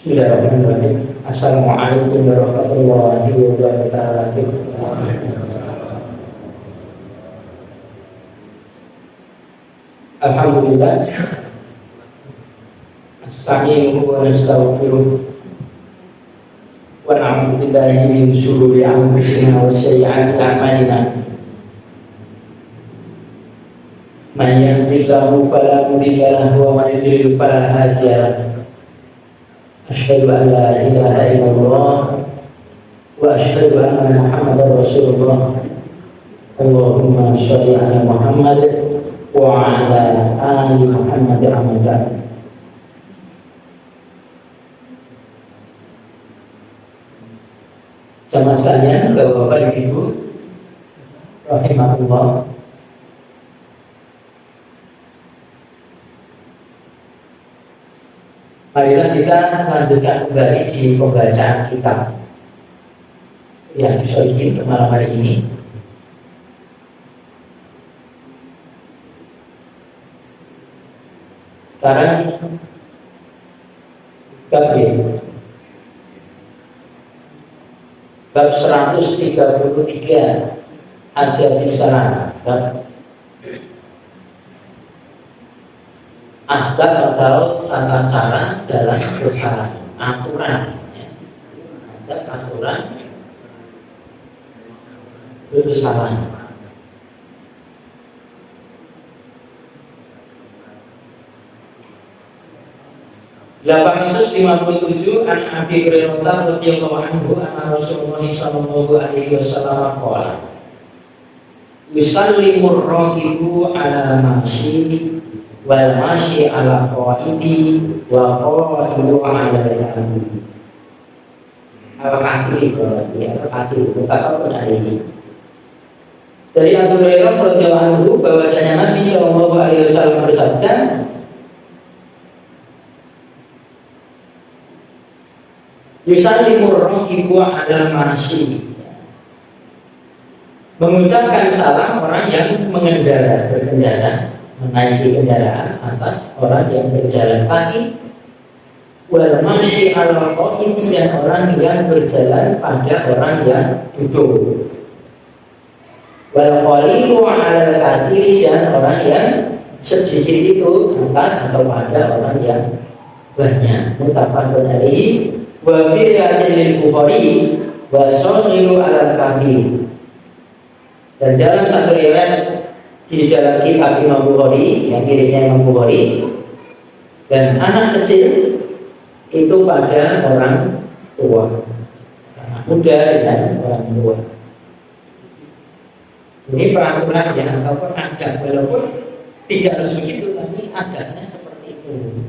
Bismillahirrahmanirrahim. Assalamualaikum warahmatullahi wabarakatuh. Alhamdulillah. Nasta'inuhu wa nastaghfiruh. Wa na'udzu billahi min shururi anfusina wa sayyi'ati a'malina. Man yahdihillahu fala mudilla lahu wa man yudlil fala hadiya lahu. Asyhadu an la ilaha illallah wa asyhadu anna Muhammadar Rasulullah. Allahumma shalli ala Muhammad wa ala ali Muhammad Ahmad. Sama sekalian, Bapak Ibu rahimahullah, marilah kita lanjutkan kembali di pembacaan kitab yang Sholihin untuk malam hari ini. Sekarang bab 133 ada di sana, adab atau tata cara dalam bersalah, aturan, ada aturan bersalah. (857) An Abi Hurairah radhiyallahu anhu anna Rasulullah sallallahu alaihi wasallam qala yusallimur raqibu ala mashi wal mashi ala qaidi wa qaidu ala al-amri. Al-Qasri mutafaqun alaihi. Dari Abu Hurairah radhiyallahu anhu bahwasanya Nabi sallallahu alaihi wasallam bersabda, yusallimur raqibu ala mashi, mengucapkan salam orang yang berkendara, menaiki kendaraan atas orang yang berjalan kaki, wal masyi ala qaim, dan orang yang berjalan pada orang yang duduk, wal qalilu ala katsiri, dan orang yang sedikit itu atas atau pada orang yang banyak. Muttafaqun alaihi. Wa fi riwayatil Bukhari wa saghiru ala kabir. Dan dalam satu riwayat di dalam kitab Imam Bukhari, yang miliknya Imam Bukhari, dan anak kecil itu pada orang tua, anak muda dan orang tua. Ini peraturan yang ataupun adab, walaupun tidak harus begitu, tapi adabnya seperti itu.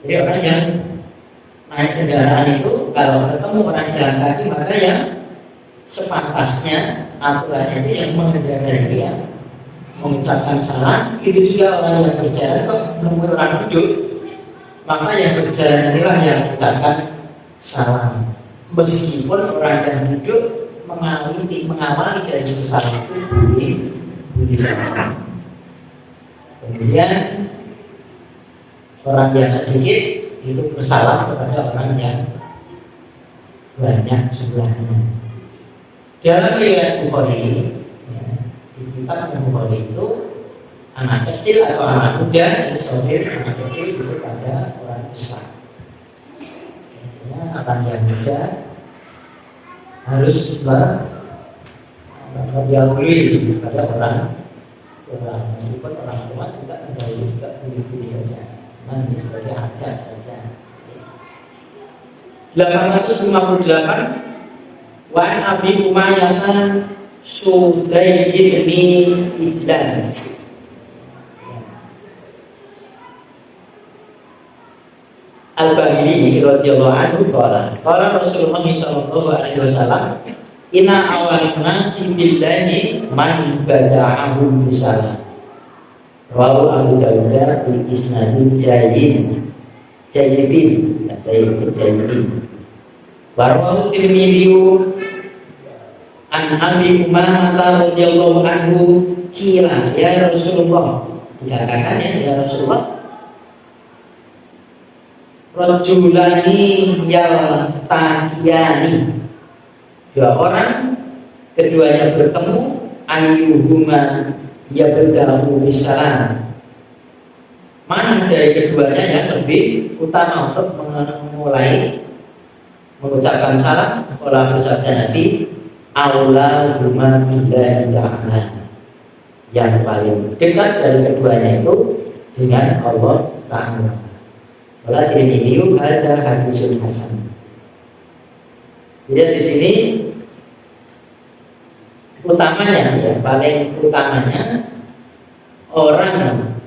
Jadi orang yang naik kendaraan itu kalau ketemu orang jalan kaki, maka yang sepantasnya aturannya itu yang mengendarai dia mengucapkan salam. Itu juga orang yang berjalan kok menemui orang duduk, maka yang berjalan inilah yang mengucapkan salam, meskipun orang yang duduk mengawali dari salam itu boleh saja. Kemudian orang yang sedikit itu bersalam kepada orang yang banyak jumlahnya. Dalam riwayat Bukhari, di kitab Bukhari itu anak kecil atau anak muda itu sohir, anak kecil itu pada orang besar. Orang yang muda harus didahului pada orang tua, meskipun orang tua juga mendahului juga boleh saja. Ini sebagai adat saja. 858 Wan Abi Umayyah Sudai bin Ijlan. Al-Bahili radhiyallahu anhu qala Rasulullah sallallahu alaihi wasallam, inna awwalan nasi billahi man bada'ahu bisalam. Rawu Abu Dawud bi isnadin jayyid. Warwahu Tirmidzi an Abi Umayyah radhiyallahu anhu kira ya Rasulullah, dikatakan ya Rasulullah, Rajulani yaltaqiyani, dua orang keduanya bertemu, ayyuhuma yabda'u bisalam, mana dari keduanya yang lebih utama untuk memulai mengucapkan salam. Qala bersabda Nabi, aula huma billahi ta'ala, yang paling dekat dari keduanya itu dengan Allah Ta'ala. Wala Tirmidzi ada hadisul hasan. Jadi di sini utamanya, ya paling utamanya orang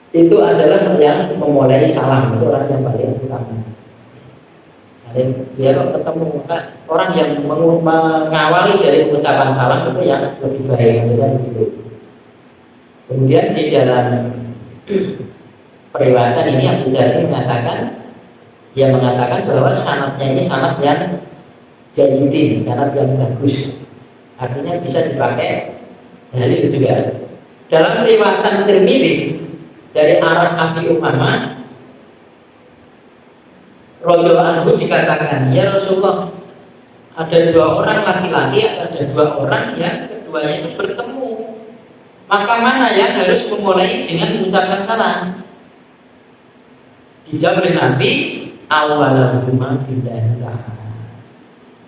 itu adalah yang memulai salam, itu orang yang paling utama. Dia kalau ketemu orang yang mengawali dari ucapan salam itu yang lebih baik saja begitu. Kemudian di dalam periwayatan ini Abu Dzar mengatakan bahwa sanadnya ini sanad yang jayyidin, sanad yang bagus, artinya bisa dipakai dalil juga. Dalam riwayat Tirmidzi dari arah Abi Umamah radhiyallahu anhu dikatakan, ya Rasulullah, ada dua orang laki-laki, ada dua orang yang keduanya itu bertemu, maka mana yang harus memulai dengan mengucapkan salam? Dijawab oleh Nabi, awwaluhuma billahi ta'ala,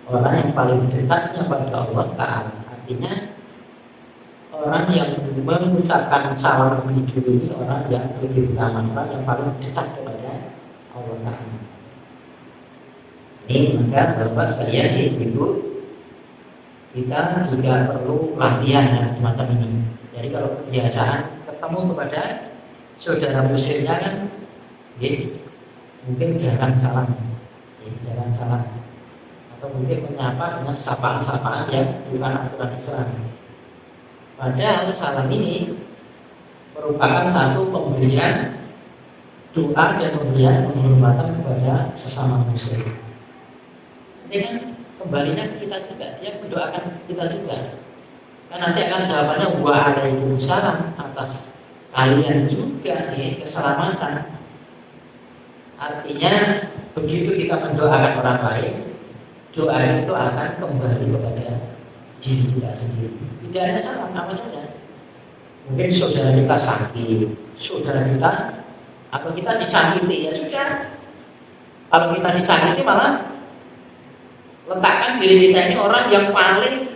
orang yang paling dekatnya pada Allah Ta'ala. Artinya orang yang mengucapkan salam lebih dulu ini orang yang lebih utama, orang yang paling dekat kepada Allah Ta'ala. Ini maka Bapak sekalian, ibu, kita juga perlu latihan yang semacam ini. Jadi kalau kebiasaan ketemu kepada saudara muslimnya kan, mungkin jarang salam, atau mungkin menyapa dengan sapaan-sapaan yang bukan aturan Islam. Padahal salam ini merupakan satu pemberian doa dan pemberian penghormatan kepada sesama muslim. Ini kan kembalinya kita juga, dia mendoakan kita juga. Kan nanti akan jawabannya waalaikumsalam, atas kalian juga nih keselamatan. Artinya begitu kita mendoakan orang lain, doa itu akan kembali kepada diri kita sendiri. Tidak hanya salam, apa saja. Mungkin saudara kita sakit, saudara kita, atau kita disakiti, ya sudah. Kalau kita disakiti malah letakkan diri kita ini orang yang paling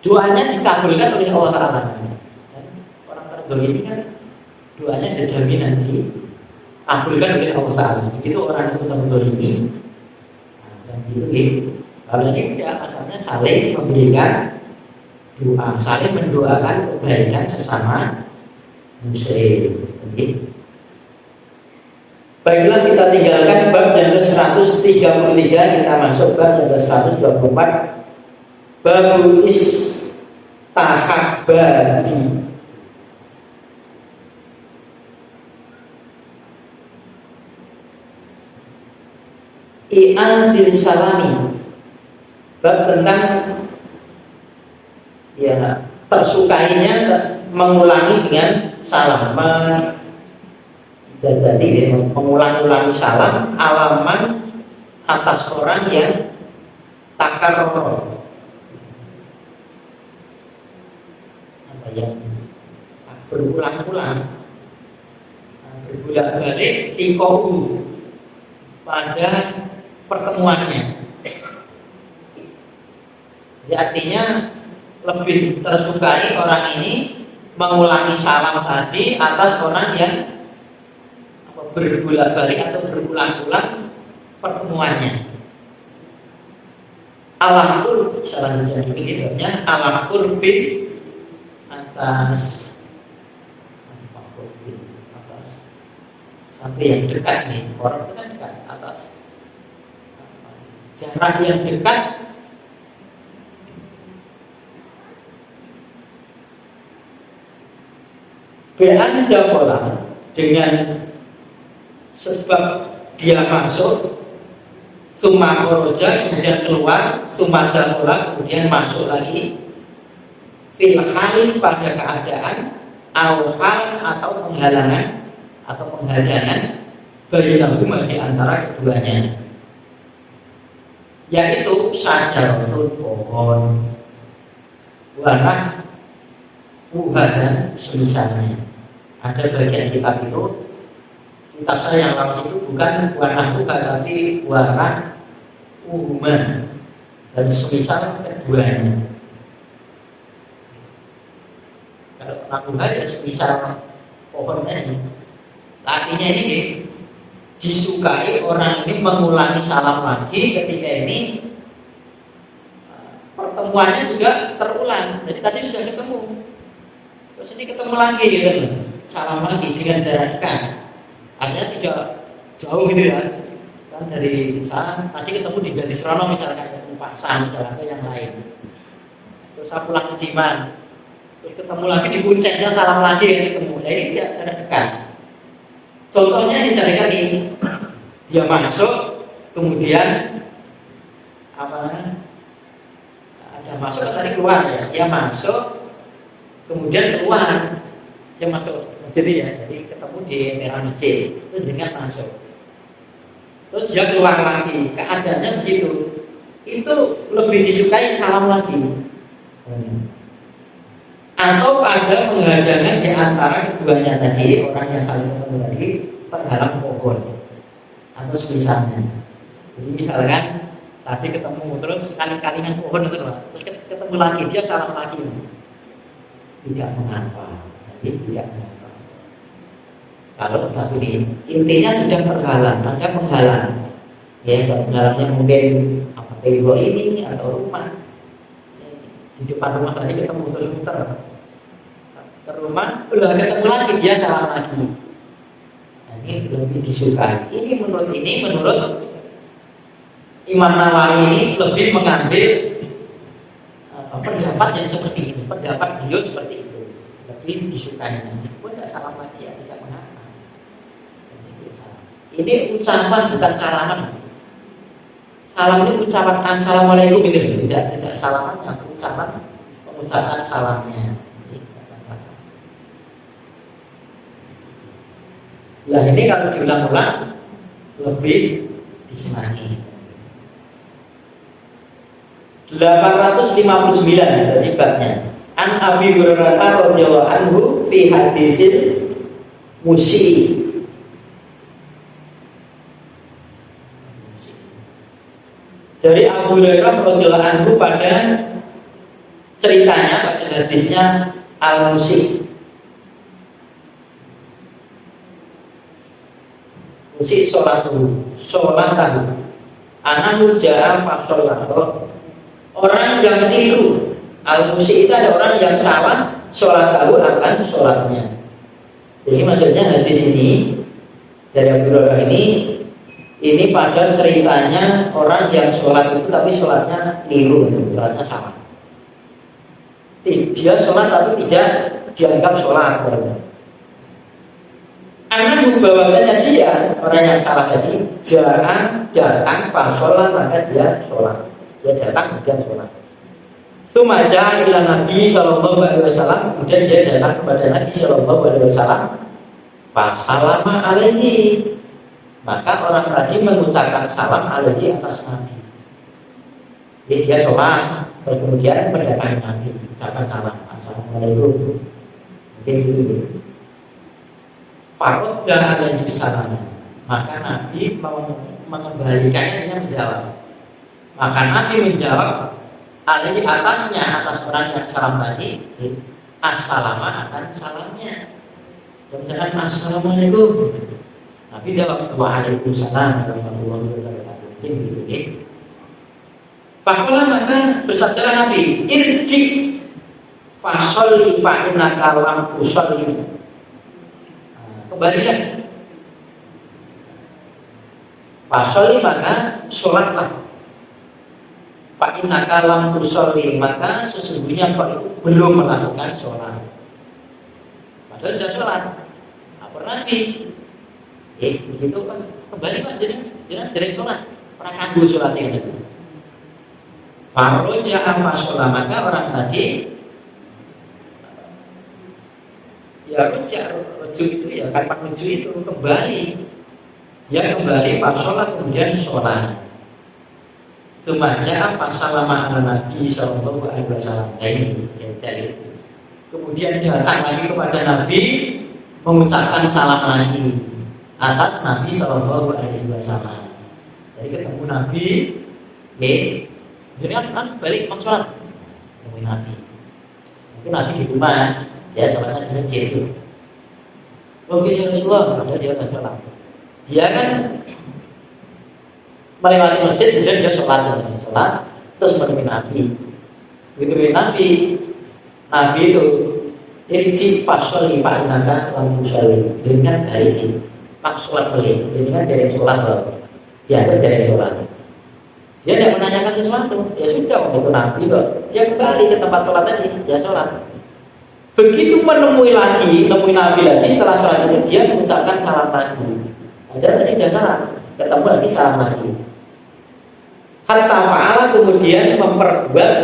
doanya dikabulkan oleh Allah Ta'ala. Orang terdolim kan doanya ada jaminan dikabulkan oleh Allah Ta'ala. Begitu orang itu terdolim, dan itu kalau ini tidak, asalnya saling memberikan doa, saling mendoakan kebaikan sesama muslim. Baiklah, kita tinggalkan bab yang ke-133, kita masuk bab yang ke-124. Babu istahabbani. I'adil salami. Bab tentang ya tersukainya mengulangi dengan salam, dan tadi mengulang-ulangi salam alaman atas orang yang takarrur, apa ya, berulang-ulang, berbolak-balik ikohu pada pertemuannya. Jadi artinya lebih tersukai orang ini mengulangi salam tadi atas orang yang berbolak-balik atau berulang-ulang pertemuannya. Al-qurb, selanjutnya demikiannya al-qurbin atas sampai yang dekat nih, orang itu kan dekat, atas jarak yang dekat be'anda pola, dengan sebab dia masuk, summa kharaja, kemudian keluar, summa dakhala, kemudian masuk lagi, fil hali, pada keadaan hal atau penghalangan atau penghadangan bainahuma di antara keduanya, yaitu sajaratun pohon, warah, dan semisalnya. Ada bagian kitab itu, kitab saya yang lawas itu bukan warah tapi warah dan semisal keduanya. Kalau warah ya semisal pohon ini. Artinya ini disukai orang ini mengulangi salam lagi ketika ini pertemuannya juga terulang. Jadi tadi sudah ketemu, terus ini ketemu lagi gitu, salam lagi dengan jarak dekat. Artinya tidak jauh gitu ya. Kan dari sana tadi ketemu di Gadis Rono misalkan, ketemu Pak San misalkan, atau yang lain. Terus saya pulang ke Ciman, terus ketemu lagi di Kuncengnya, salam lagi ya ketemu. Nah ini tidak jarak dekat. Contohnya di jarak ini, dia masuk, kemudian ada masuk tadi keluar ya, dia masuk, kemudian keluar, dia masuk masjid ya, jadi ketemu di emperan masjid, terus dengan masuk, terus dia keluar lagi, keadaannya begitu, itu lebih disukai salam lagi, atau ada penghadangan di antara keduanya tadi, orang yang saling ketemu tadi terhalang pohon atau semisalnya. Jadi misalkan tadi ketemu terus kali-kalingan pohon itu, terus ketemu lagi dia salam lagi, tidak mengapa, jadi tidak mengapa. Kalau batu ini intinya sudah terhalang, ada penghalang, ya penghalangnya mungkin apa tembok ini atau rumah. Di depan rumah tadi ketemu terus muter ke rumah, udah ketemu lagi dia salam lagi. Nah, ini lebih disukai. Ini menurut Imam Nawawi ini lebih mengambil pendapat yang seperti itu, pendapat beliau seperti itu, lebih disukai. Meskipun tidak salam lagi ya tidak mengapa. Ini ucapan bukan salaman. Salam ini ucapan assalamualaikum gitu, tidak salamannya, pengucapan salamnya. Nah ini kalau diulang-ulang lebih disenangi. 859 dari babnya. An Abi Hurairah radhiyallahu anhu fi hadisil musi. Dari Abu Hurairah radhiyallahu anhu pada ceritanya, pada hadisnya al-musi. Musi sholat tahu. Anahu ja'a fa sholat. Orang yang tiru, al-musi itu ada orang yang salah sholat tahu akan sholatnya. Jadi maksudnya hadis ini dari Abu Hurairah ini pada ceritanya orang yang sholat itu tapi sholatnya keliru, sholatnya salah. Dia sholat tapi tidak dianggap sholat. Anak bahwasanya dia orang yang salah tadi jangan datang pas sholat maka dia sholat. Dia datang kemudian sholat. Sumaja ila Nabi Sallallahu Alaihi Wasallam, kemudian dia datang kepada Nabi Sallallahu Alaihi Wasallam. Fasalama alaihi, maka orang tadi mengucapkan salam alaihi atas Nabi. Jadi dia sholat, kemudian mendatangi Nabi, ucapkan salam, assalamualaikum. Begitu. Farod dan alaihi salam, maka Nabi mau mengembalikannya dengan menjawab. Maka Nabi menjawab alaihi atasnya, atas orang yang salam tadi, assalama akan salamnya. Jangan assalamualaikum. Nabi jawab waalaikumsalam warahmatullahi wabarakatuh. Fakola maka bersabda Nabi, irji fasoli fa innaka lam tusolli. Kembalilah. Fasoli maka sholatlah. Fa innaka lam tusolli, maka sesungguhnya kau itu belum melakukan sholat. Padahal sudah sholat. Apa Nabi? Begitu kan kembalilah jangan dari sholat. Pernah kanggu sholatnya itu. Faroja apa sholat, maka orang tadi Ya rujuk itu ya kalimat rujuk itu kembali. Dia kembali pas sholat kemudian sholat. Semaja pasal lama Nabi Sallallahu Alaihi Wasallam ini. Kemudian datang lagi kepada Nabi mengucapkan salam lagi atas Nabi Sallallahu Alaihi Wasallam. Jadi ketemu Nabi, jadi kan balik mau sholat, ketemu Nabi. Mungkin Nabi di rumah, ya sholatnya di masjid itu. Oke ya Rasulullah, ada dia nggak sholat. Dia kan melewati masjid, kemudian dia sholat, terus menemui Nabi. Begitu Nabi itu irji fasoli pak inakan lalu sholli, jenengan baik, pak sholat beli, jenengan dari sholat loh, ya ada dari sholat. Dia tidak menanyakan sesuatu, ya sudah itu Nabi loh. Dia kembali ke tempat sholat tadi, dia sholat. Begitu menemui Nabi lagi setelah sholat itu dia mengucapkan salam lagi. Ada tadi dia salam, ketemu lagi salam lagi. Hatta fa'ala kemudian memperbuat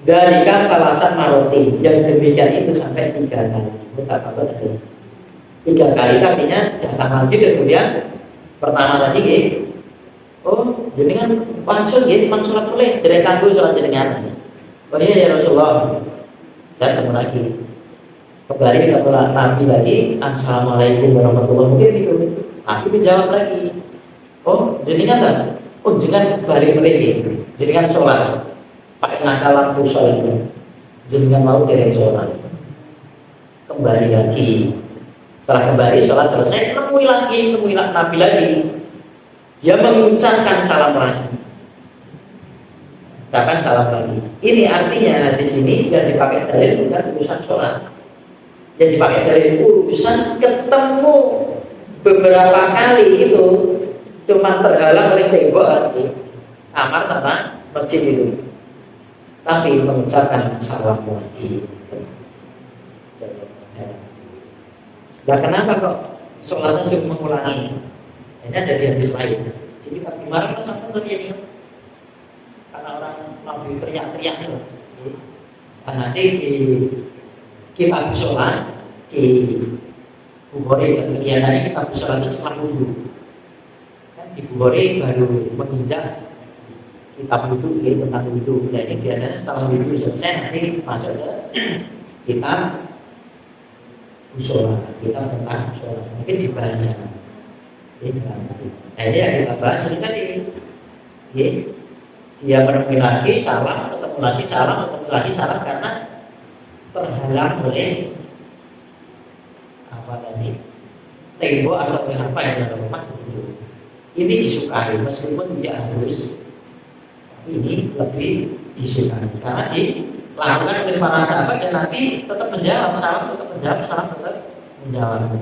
dari salasan maroti yang demikian itu sampai 3 kali. Betul. 3 kali artinya datang lagi kemudian pertama tadi oh jenengan langsung sholat boleh dari tangguh sholat jenengan. Oh iya ya Rasulullah. Dan ketemu lagi kembali ketemu Nabi lagi, assalamualaikum warahmatullahi wabarakatuh. Nabi menjawab lagi, oh jenengan tak? Oh jenengan balik lagi, jenengan sholat. Pakai nakalan sholat, jenengan mau kirim sholat. Kembali lagi, setelah kembali sholat selesai, nemui Nabi lagi. Dia mengucapkan salam lagi. Ini artinya di sini yang dipakai dalil bukan urusan sholat. Yang dipakai dalil urusan ketemu beberapa kali itu cuma terhalang oleh tembok kamar sama masjid itu. Tapi mengucapkan salam lagi. Nah kenapa kok sholatnya suruh mengulangi? Ini ada di hadis lain. Jadi gimana sampai terjadi? Karena orang Nabi teriak-teriak itu. Nanti di kitab sholat di Bukhari dan kegiatannya kitab sholat itu setelah wudhu. Kan di Bukhari baru menginjak kitab wudhu tentang wudhu. Jadi biasanya setelah wudhu selesai nanti masuk ke kitab sholat, kitab tentang sholat. Mungkin dibaca. Nah ini yang kita bahas ini tadi. Dia menemui lagi salam, ketemu lagi salam karena terhalang oleh apa tadi tembok atau apa yang ada rumah itu. Ini disukai meskipun tidak harus, tapi ini lebih disukai karena dilakukan oleh para sahabat dan nanti tetap menjawab salam, tetap menjawab.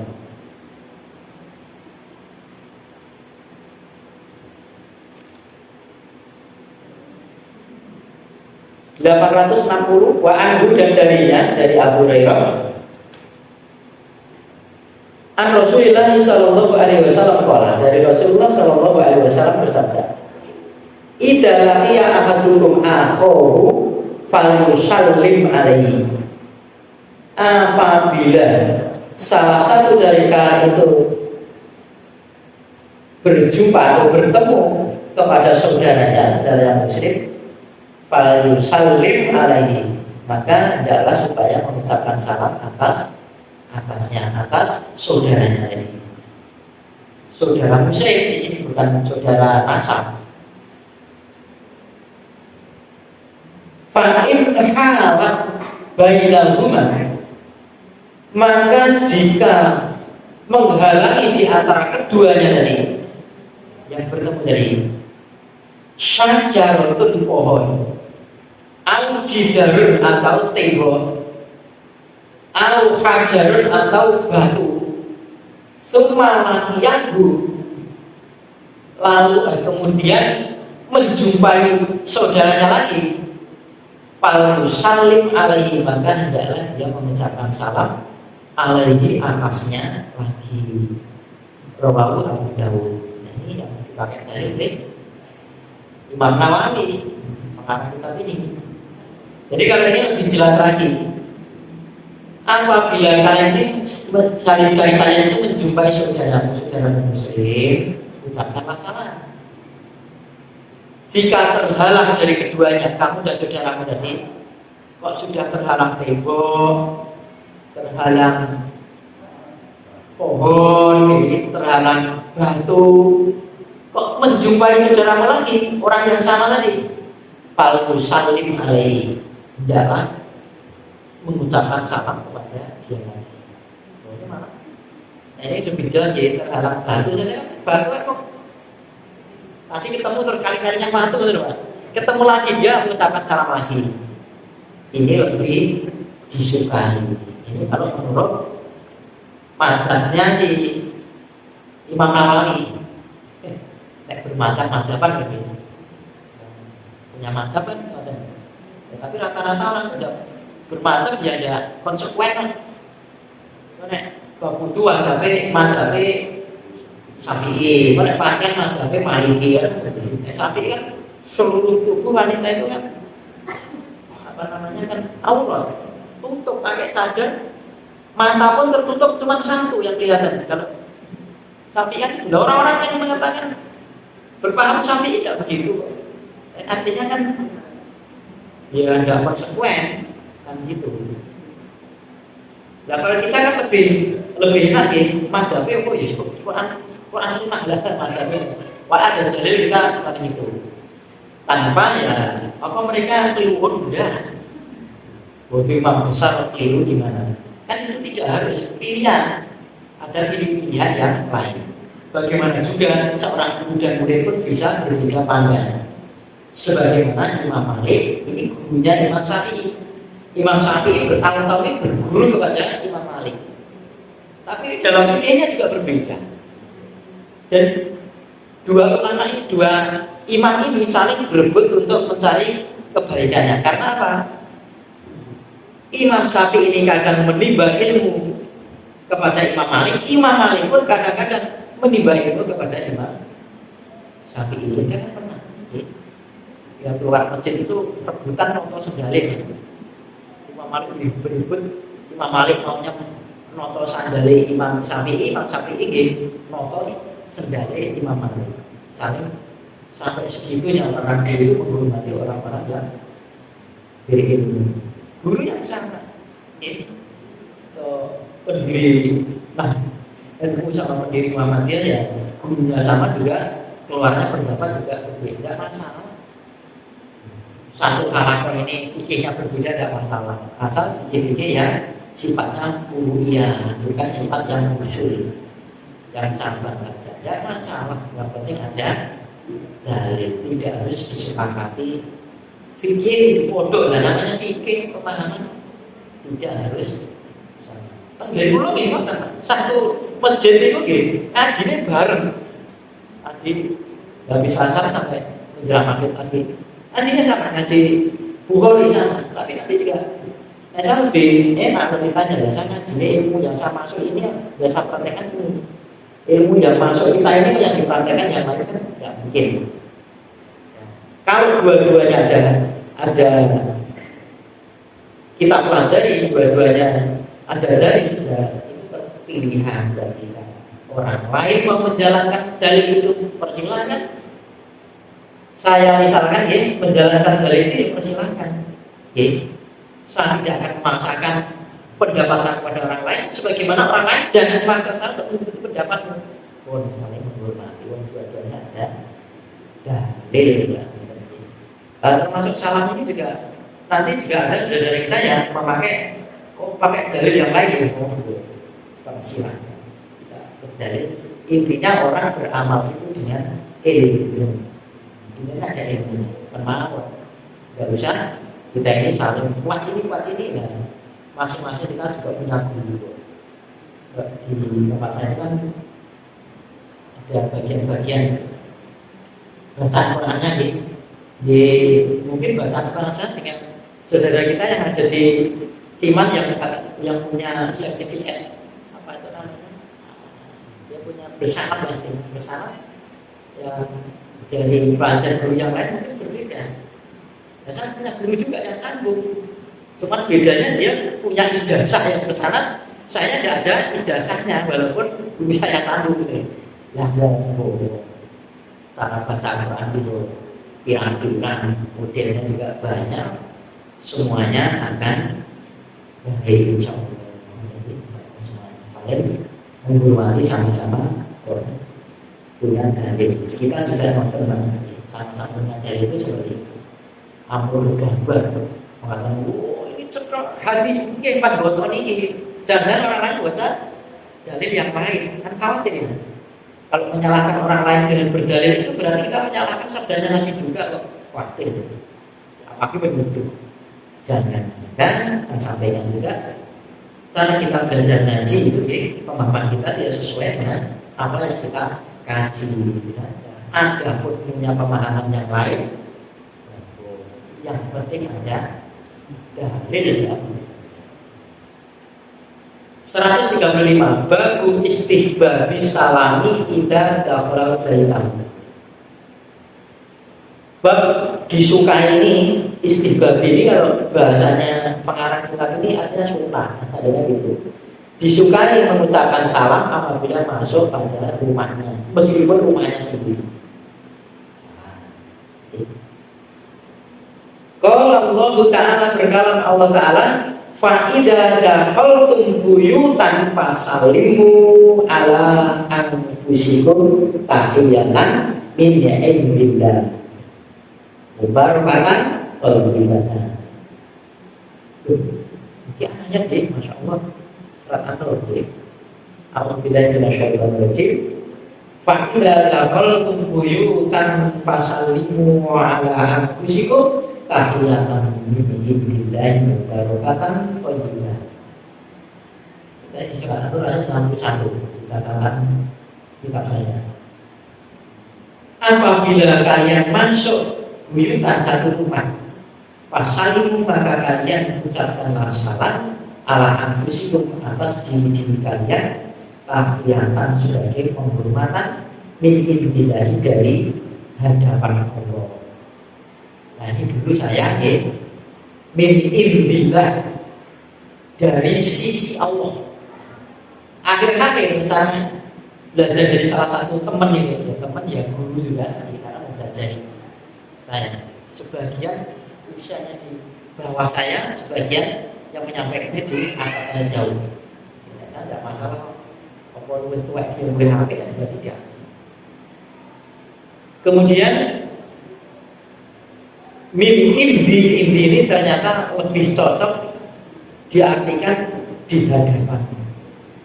860 wa anhu dan darinya dari Abu Hurairah an Rasulullah sallallahu alaihi wasallam qala, dari Rasulullah sallallahu alaihi wasallam bersabda, idza laqiya ahadukum akhahu falyusallim alaihi, apabila salah satu dari kalian itu berjumpa atau bertemu kepada saudaranya yang muslim, falyusallim alaihi, maka hendaklah supaya mengucapkan salam atas saudaranya ini. Saudara muslim di sini bukan saudara nasab. Fa in halat bainahuma, maka jika menghalangi di antara keduanya tadi yang bertemu tadi, syajaratun pohon, al-jidarun atau tembok, al-hajarun atau batu, sumalakiyahu, lalu kemudian menjumpai saudaranya lagi, falyusallim alaihi, maka hendaklah dia mengucapkan salam alaihi atasnya lagi. Rawahu Abu Dawud. Nah, ini yang dipakai dari Imam Nawawi mengarang kitab ini. Jadi kalau ini lebih jelas lagi, apabila kalian ini dari kalian itu menjumpai saudara muslim, ucapkanlah salam. Jika terhalang dari keduanya, kamu dan saudaramu tadi, kok sudah terhalang tembok, terhalang pohon, terhalang batu, kok menjumpai saudaramu lagi, orang yang sama tadi, faltu salim alaihi, hendaklah mengucapkan salam kepada dia lagi. Bagaimana? Ini lebih jelas ya, terhalang batu saja. Batu kok tadi ketemu terkali-kalinya batu, ketemu lagi dia mengucapkan salam lagi. Ini lebih disukai. Ini kalau menurut mazhabnya si Imam Nawawi. Nek bermadzhab-madzhaban begitu. Punya mazhab kan ada. Ya, tapi rata-rata orang sudah bermadzhab dia ada konsekuensi. Nek baku dua tapi mazhabe Syafi'i, nek pakaian mazhabe Maliki kan. Syafi'i kan seluruh tubuh wanita itu kan apa namanya kan aurat, tutup pakai cadar, mata pun tertutup cuma satu yang kelihatan. Kalau Syafi'i kan ada orang-orang yang mengatakan berpaham Syafi'i tidak begitu. Artinya kan ya tidak konsekuen kan gitu. Nah kalau kita kan lebih lagi madhabnya oh ya Quran sunnah lah madhabnya. Wah ada dalil kita seperti itu. Tanpa ya apa mereka keliru udah. Buat imam besar keliru gimana? Kan itu tidak harus pilihan. Ada pilihan yang lain. Bagaimana juga seorang guru dan murid pun bisa berbeda pandang. Sebagaimana Imam Malik ini gurunya Imam Syafi'i. Imam Syafi'i bertahun-tahun ini berguru kepada Imam Malik. Tapi dalam fikihnya juga berbeda. Dan dua ulama ini, dua imam ini saling berebut untuk mencari kebaikannya. Karena apa? Imam Syafi'i ini kadang menimba ilmu kepada Imam Malik. Imam Malik pun kadang-kadang menimba ilmu kepada Imam Syafi'i. Sehingga kan pernah ya keluar masjid itu rebutan noto sendalnya. Imam Malik berebut, Imam Malik maunya noto sandalnya Imam Syafi'i nggih noto sendalnya Imam Malik. Saling sampai segitunya orang itu menghormati orang-orang yang berilmu. Guru yang sama, pendiri, nah ilmu sama pendiri Muhammadiyah ya gurunya sama juga, keluarnya pendapat juga berbeda, masalah. Satu hal ini fikihnya berbeda tidak masalah, asal fikih yang sifatnya furu'iyah, bukan sifat yang usul, yang cabang saja. Tidak masalah, yang penting ada dalil, tidak harus disepakati. Fikih itu bodoh, lah namanya fikih pemahaman tidak harus sama. Tapi dulu gimana? Satu masjid itu ngajinya bareng. Tadi habis asar sampai menjelang maghrib tadi. Ngajinya sama, ngaji Bukhari sama, tapi nanti juga saya lebih enak ditanya ya, saya ngaji ilmu yang saya masuk ini ya saya praktekkan ilmu yang masuk kita ini yang dipraktekkan yang lain kan tidak mungkin. Kalau dua-duanya ada kita pelajari, dua-duanya ada dari ya, itu pilihan dari kita. Orang lain mau menjalankan dalil itu persilahkan. Saya misalkan menjalankan dalil itu ya persilahkan. Saya tidak akan memaksakan pendapat saya kepada orang lain. Sebagaimana orang lain jangan memaksa saya untuk mengikuti pendapatmu. Saling menghormati, dua-duanya ada dalil. Termasuk salam ini juga nanti juga ada saudara kita yang pakai dalil yang lain. Silakan. Dalil intinya orang beramal itu dengan ilmu. Ini ada ilmu, termasuk nggak usah kita ini saling kuat ini ya. Masing-masing kita juga punya guru. Di tempat saya kan ada bagian-bagian bacaan Qurannya mungkin bacaan Quran saya dengan saudara kita yang ada di Ciman yang punya sertifikat apa itu namanya, dia punya bersyarat yang dari pelajar guru yang lain mungkin berbeda. Dan saya punya guru juga yang sanggup Cuman bedanya dia punya ijazah yang ke sana, saya tidak ada ijazahnya walaupun guru saya sanggup gitu. Ya cara baca Quran itu pirang-pirang, modelnya juga banyak, semuanya akan baik insya Allah. Saling menghormati sama-sama punya dalil. Kita juga nonton sama-sama punya dalil itu seperti itu. Amrul gambar mengatakan, oh ini cekrok hadis ini pas bocor ini, jangan-jangan orang lain baca dalil yang lain, kan khawatir ya. Kalau menyalahkan orang lain dengan berdalil itu berarti kita menyalahkan sabdanya Nabi juga kok. Khawatir itu. Apalagi menuduh. Jangan. Dan sampaikan juga cara kita belajar ngaji itu pemahaman kita tidak sesuai dengan apa yang kita kaji saja. Ada punya pemahaman yang lain. Yang penting ada dalil. 135 babu istihbabi salami idza dakhala baitan. Bab disukai ini, istihbab ini kalau bahasanya pengarang kitab ini artinya sunnah, adanya gitu. Disukai mengucapkan salam apabila masuk pada rumahnya, meskipun rumahnya sendiri. Kalau Allah Ta'ala berkalam Allah Ta'ala, fa'idha dakhaltum buyutan fasalimu ala anfusikum tahiyatan min indillah mubarakatan thayyibatan. Ini ayat deh, Masya Allah. Surat An-Nur deh. A'udzubillahi minasyaitonir rajim. Fa'idha dakhaltum buyutan fasalimu ala anfusikum tahiyatan min indillah mubarakatan thayyibatan. Ini surat An-Nur ayat 61 catatan kitab saya. Apabila kalian masuk buyutan satu rumah, fasalimu maka kalian ucapkanlah salam ala anfusikum atas diri kalian tahiyatan sebagai penghormatan min indillah dari hadapan Allah. Nah ini dulu saya min indillah dari sisi Allah. Akhir-akhir misalnya belajar dari salah satu teman ini, teman yang guru juga sekarang belajar saya. Sebagian usianya di bawah saya, sebagian yang menyampaikannya di atas saya jauh. Ya, saya tidak masalah. Kalau lebih tua yang lebih HP kan berarti tidak. Kemudian min indi ini ternyata lebih cocok diartikan di hadapan.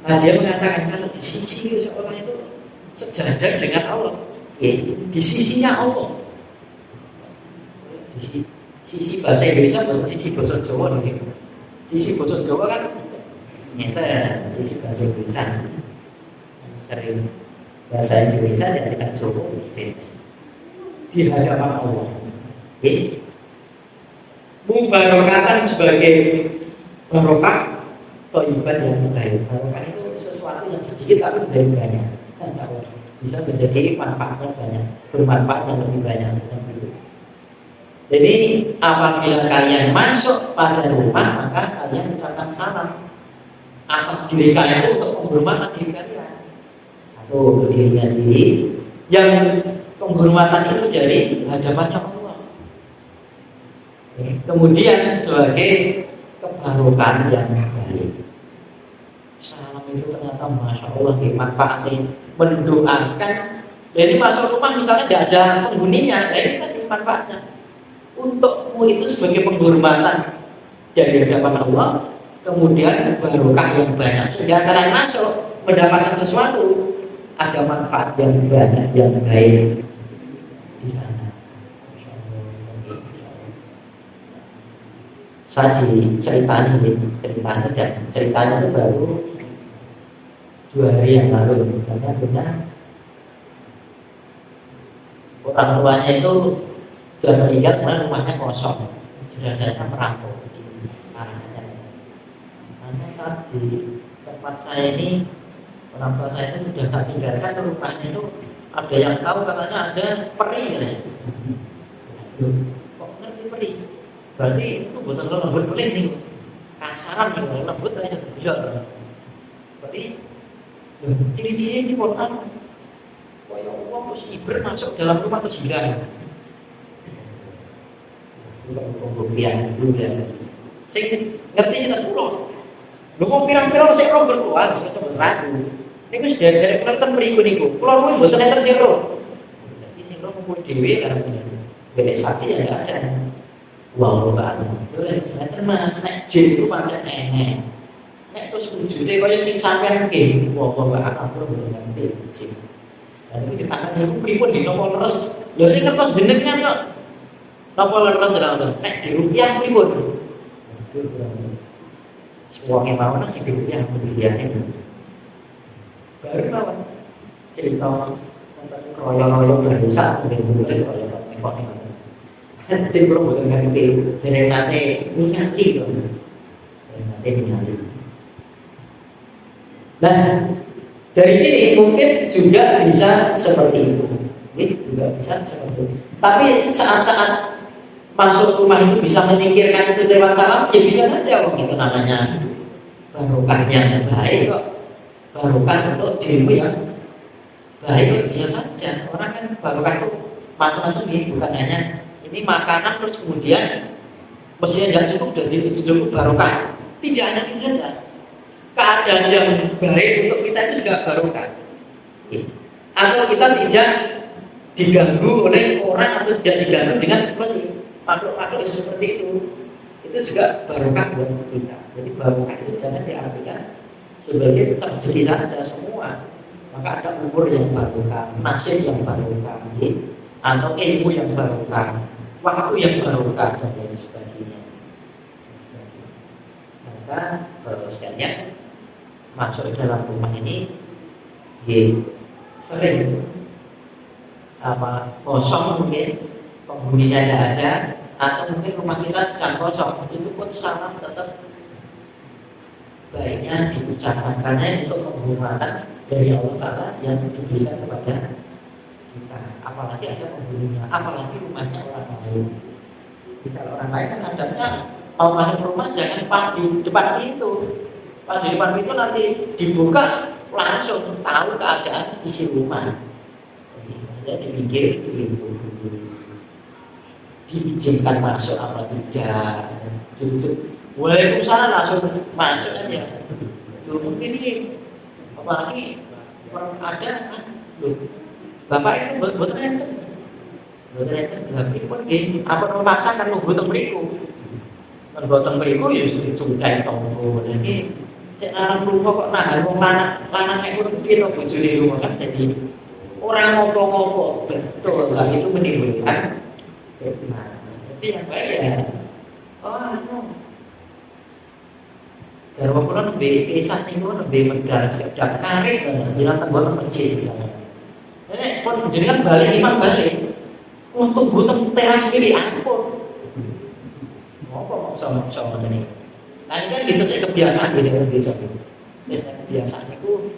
Nah dia mengatakan kalau di sisi seorang itu sejajar dengan Allah, di sisinya Allah. Di sisi bahasa Indonesia bukan sisi bahasa Jawa nih. Sisi bahasa Jawa kan nyata sisi bahasa Indonesia. Sering bahasa Indonesia diartikan Jawa di hadapan Allah. Mubarakatan sebagai barokah thayyiban yang baik. Barokah itu sesuatu yang sedikit tapi dari banyak. Bisa menjadi manfaatnya banyak, bermanfaat yang lebih banyak. Jadi apabila kalian masuk pada rumah, maka kalian ucapkan salam atas diri kalian itu untuk penghormatan diri kalian atau ke dirinya sendiri, yang penghormatan itu dari hadapannya Allah. Kemudian sebagai kebarokan yang baik. Salam itu ternyata Masya Allah manfaatnya mendoakan. Jadi masuk rumah misalnya tidak ada penghuninya, ini kan manfaatnya. Untukmu itu sebagai penghormatan dari hadapan Allah, kemudian barokah yang banyak sehingga kalian masuk mendapatkan sesuatu, ada manfaat yang banyak yang baik di sana. Saya ceritanya itu baru 2 hari yang lalu, karena benar orang tuanya itu sudah meninggal, kemudian rumahnya kosong, sudah saya merantau di Karanganyar. Karena di tempat saya ini orang tua saya itu sudah tak tinggalkan, rumahnya itu ada yang tahu katanya ada peri, kok ngerti peri? Berarti itu bukan lembut boleh nih. Kasaran nih lembut aja gila. Berarti ciri-ciri ini Quran. Wah ya Allah, terus Iber masuk dalam rumah tuh jiran. Kemudian saya ngerti tak pulau. Lu mau pirang-pirang saya roh berkuat, saya coba ragu. Ini gue sudah dari kelihatan beriku niku. Pulau gue buatan enter siro. Jadi siro mau dewi kan, beda saksi ya nggak ada. Wow kan, boleh kelihatan mas. Nek jin itu macam nenek. Nek terus wujudnya kau yang sing sampai mungkin. Wow nggak aku belum ngerti jin. Dan itu tangan itu pribun di nomor terus. Lo sih kertas jenengnya kok. Nomor terus sedang nek di rupiah pribun. Uangnya mau nasi rupiah pembeliannya itu. Baru lawan cerita royong-royong udah bisa mungkin mulai royong-royong jadi belum bukan ngerti dari nanti minati loh dari nanti minati. Nah dari sini mungkin juga bisa seperti itu, juga bisa seperti itu. Tapi saat-saat masuk rumah itu bisa menyingkirkan itu dari masalah, ya bisa saja. Itu namanya barokahnya baik kok. Barokah untuk dirimu yang baik bisa saja. Orang kan barokah itu macam-macam nih, bukan hanya ini makanan terus kemudian mestinya tidak cukup dari seluruh barokah. Tidak hanya itu saja. Keadaan yang baik untuk kita itu juga barokah. Atau kita tidak diganggu oleh orang atau tidak diganggu dengan makhluk-makhluk yang seperti itu juga barokah buat kita. Jadi barokah itu jangan diartikan sebagai terjadi saja semua. Maka ada umur yang barokah, nasib yang barokah, atau ilmu yang barokah, waktu yang barokah dan lain sebagainya. Maka sekalian masuk ke dalam rumah ini, sering kosong mungkin penghuninya tidak ada, atau mungkin rumah kita sedang kosong, itu pun salam tetap baiknya diucapkan karena untuk penghormatan dari Allah Ta'ala yang diberikan kepada kita. Apalagi ada penghuninya, apalagi rumahnya orang lain. Kalau orang lain kan adanya mau masuk rumah jangan pas di depan pintu. Pas di depan pintu nanti dibuka langsung tahu keadaan isi rumah. Jadi dipikir pintu diizinkan masuk apa tidak. Waalaikumsalam langsung masuk aja. Itu mungkin ini apalagi orang ada loh. Bapak itu buat enten. Buat enten tapi pun gini, apa memaksakan lu buat beriku. Kan buat beriku ya sudah cungkai tonggo. Jadi saya larang rumah kok wong lanang nek kudu piye to bojone rumah kan jadi orang ngopo-ngopo. Betul lah itu menimbulkan fitnah. Jadi yang baik ya dari waktu itu lebih kisah itu lebih medal sekejap karet jalan tembok masjid misalnya. Ini pun jenengan balik imam balik untuk butuh teras kiri ampun. Mau sama ini. Nah ini kan gitu sih kebiasaan gitu biasa. Kebiasaan itu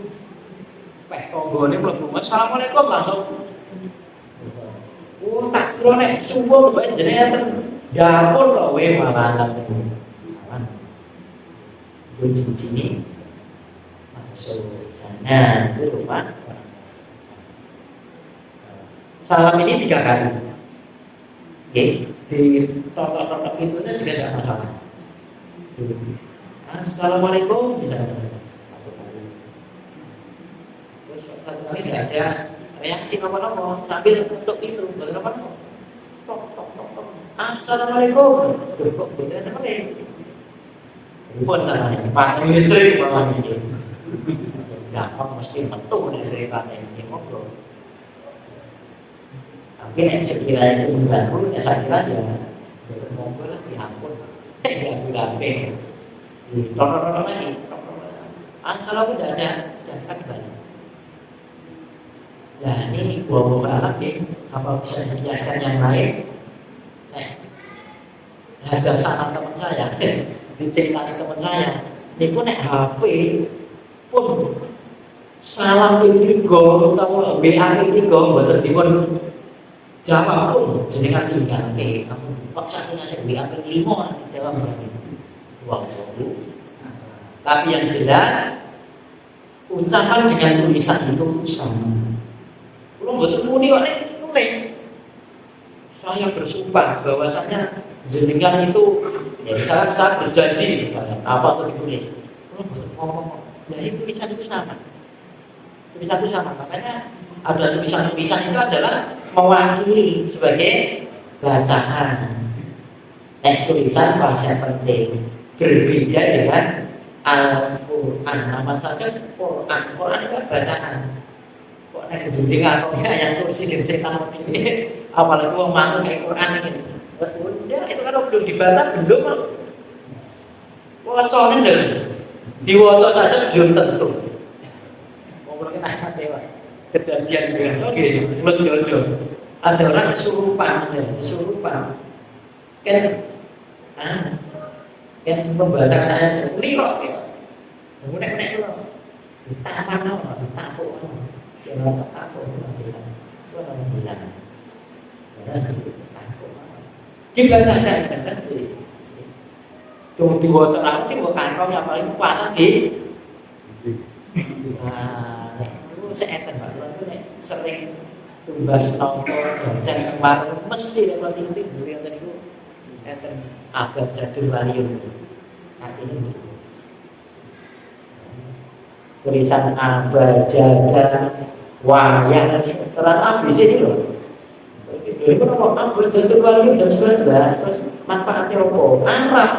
tonggone mlebu assalamualaikum langsung. Tak kira nek subuh kebae jenengan dapur kok we malah kunci sini masuk sana ke rumah. Salam ini 3 kali. Oke, di totok-totok pintunya juga tidak masalah. Assalamualaikum bisa satu kali. Terus satu kali tidak ada reaksi apa-apa sambil tutup pintu berapa? Tok. Assalamualaikum. Kok beda teman bukan namanya pakai listrik malah itu. Gampang mesti metu listrik pakai ini ngobrol. Tapi nek sekiranya itu mengganggu, ya saya kira ya ngobrol lebih ampun. Yang gampang. Tok lagi. Assalamualaikum tidak ada, kan banyak. Nah ini buah-buah alam ya, apa bisa dijelaskan yang lain? Ada salah teman saya. Diceritain teman saya, ini pun HP pun salam ini go, atau WA ini go, betul dipun Jawab pun jenengan tinggal ke kamu paksa ngasih duit apa lima jawab berani wow. Tapi yang jelas ucapan dengan tulisan itu sama. Kalau betul muni orang tulis, saya bersumpah bahwasanya jenengan itu, ya misalkan saya berjanji misalnya apa itu ditulis. Kalau betul ngomong, jadi tulisan itu sama. Tulisan itu sama, makanya ada tulisan-tulisan itu adalah mewakili sebagai bacaan. Tulisan bahasa penting berbeda dengan Al-Quran. Nama saja Quran. Quran itu bacaan. Kok nek bimbing atau yang tulis di setan ini, apalagi wong manut kayak Quran ini. Udah itu kalau belum dibaca belum. Waca bener. Diwaca saja belum tentu. Ngomongin ayat dewa. Kejadian dengan oke, terus jodoh. Ada orang kesurupan, kan membacakan ayat ini kok, kemudian itu tapan apa, tapuk, jangan tapuk macam itu orang bilang, karena seperti tapuk, dibacakan kan seperti itu. Tunggu bocor aku timbul kantongnya paling puasa di, saya akan itu sering tumbas nongko jajan kemarin mesti lewat ini beliau tadi itu akan abad jadul walium ini tulisan abad jaga wayang terang abis ini loh itu kalau abad jadul walium dan 19 terus manfaatnya apa? Arab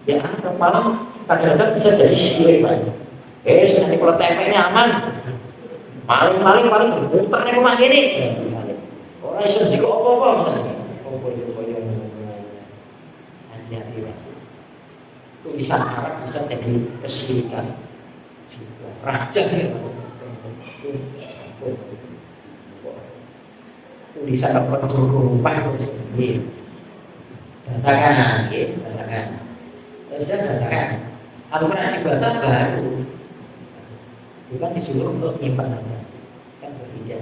ya Arab malam kadang-kadang bisa jadi syirik nanti kalau TP-nya aman paling diputer nih rumah ini misalnya orang yang jika apa-apa misalnya hati-hati tulisan Arab bisa jadi kesyirikan juga raja tulisan apa rumah bacakan bacakan Al-Quran dibaca baru bukan disuruh untuk nyimpan aja kan berbeda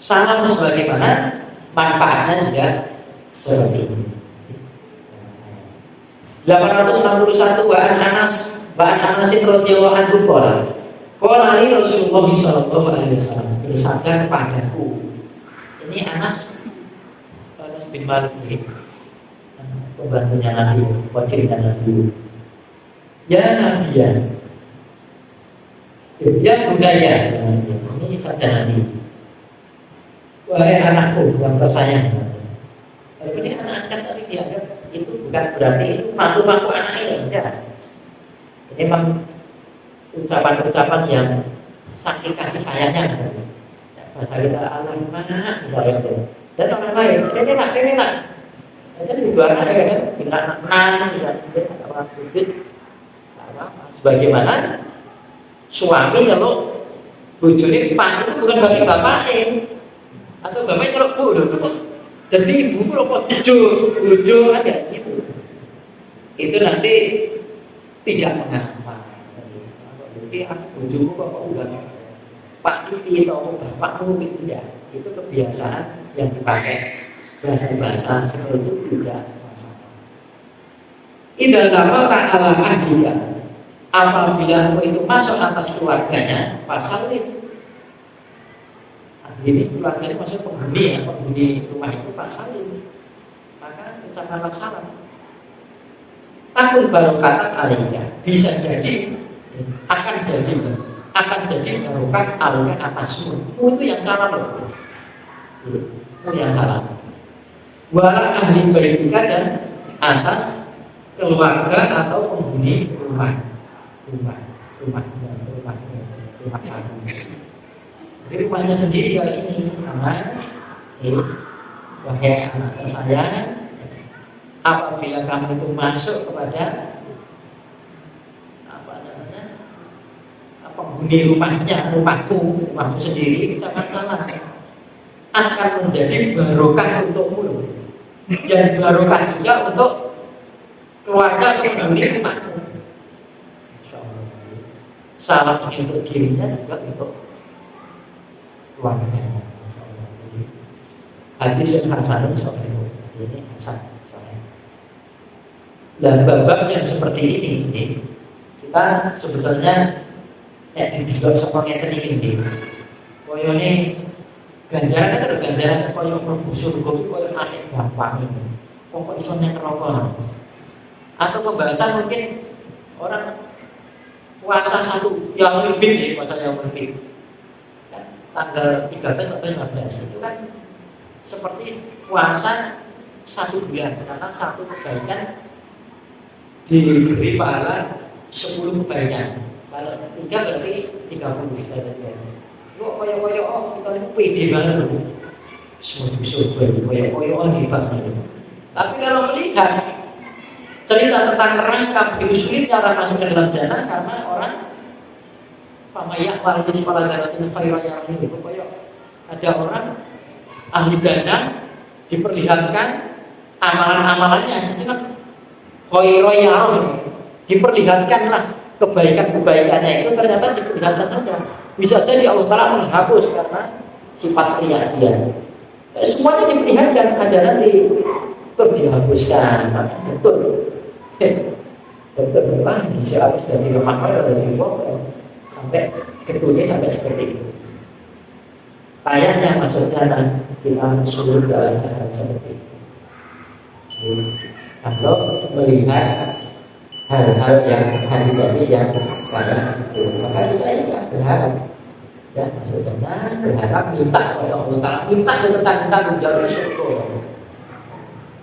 sama sebagaimana manfaatnya juga seperti ini 861 Ba'an Anas radhiyallahu anhu qala li Rasulullah sallallahu alaihi wasallam bersabda kepadaku ini Anas bin Malik pembantunya Nabi wakilnya Nabi ya Nabi ya budaya ini sabda Nabi wahai anakku yang tersayang kalau ini anak angkat tadi dianggap itu bukan berarti itu mampu anaknya ya ini memang ucapan-ucapan yang saking kasih sayangnya bahasa kita alam mana misalnya itu dan orang lain ini nak jadi juga ada kan bila nan orang sujud sebagaimana suami kalau bojone pak itu bukan bagi bapaknya atau bapaknya kalau bodoh jadi ibu kalau bojo aja gitu itu nanti tidak mengapa jadi bojomu kok udah pak ini atau bapakmu itu ya itu kebiasaan yang dipakai bahasa seperti itu tidak masalah idza tafata ala ahlika apabila itu masuk atas keluarganya pasal ini keluarganya masuk penghuni rumah itu pasal maka ucapkanlah salam takun barokatan alaiya bisa jadi akan jadi barokah alaiya atasmu itu yang salah loh itu yang salah wala ahli baitika dan atas keluarga atau penghuni rumah kamu. Jadi rumahnya sendiri kali ini aman. Wahai anak tersayang, apabila kamu itu masuk kepada penghuni rumahmu sendiri, ucapan salam akan menjadi barokah untukmu dan barokah juga untuk keluarga penghuni rumahmu. Salam untuk dirinya juga untuk keluarganya. hadis yang hasanun sahih. Ini hasan sahih. Dan bab yang seperti ini kita sebetulnya didelok sapa ngeten iki. Koyone ganjaran koyo mlebu surga koyo aneh gampang ini. Pokok iso nek neraka. Atau pembahasan mungkin orang puasa satu yang lebih nih, puasa yang lebih kan, tanggal 13 sampai 15 itu kan seperti puasa satu bulan karena satu kebaikan diberi pahala 10 kebaikan. Kalau 3 berarti 30 kebaikan. Koyo-koyo kita ini pede banget loh. Semua koyo-koyo banget. Tapi kalau melihat cerita tentang neraka diusulnya orang masuk ke dalam jannah karena orang famayak waris para garatin khairaya ini kayak ada orang ahli jannah diperlihatkan amalan-amalannya itu kan khairaya diperlihatkanlah kebaikan-kebaikannya itu ternyata diperlihatkan saja bisa jadi Allah Ta'ala menghapus karena sifat keyakinan semuanya diperlihatkan ada nanti itu dihapuskan betul lah bisa harus dari rumah dari bawah sampai ketuanya sampai seperti itu. Kayaknya masuk jannah kita suruh dalam keadaan seperti itu. Kalau melihat hal-hal yang hadis-hadis yang kayak itu, maka kita juga berharap ya masuk jannah, berharap minta kepada Allah Ta'ala, minta tentang jalur surga.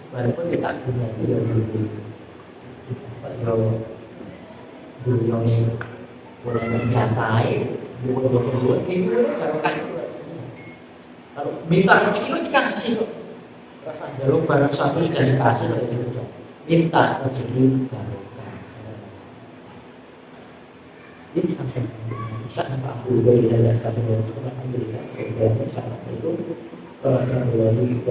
Walaupun kita punya dia dunia ini boleh mencapai dua itu kalau minta rezeki itu dikasih kok rasa jalur barang satu sudah dikasih oleh juga minta rezeki barokah ini sampai bisa nampak aku dari dasar dari alhamdulillah itu kalau yang berlalu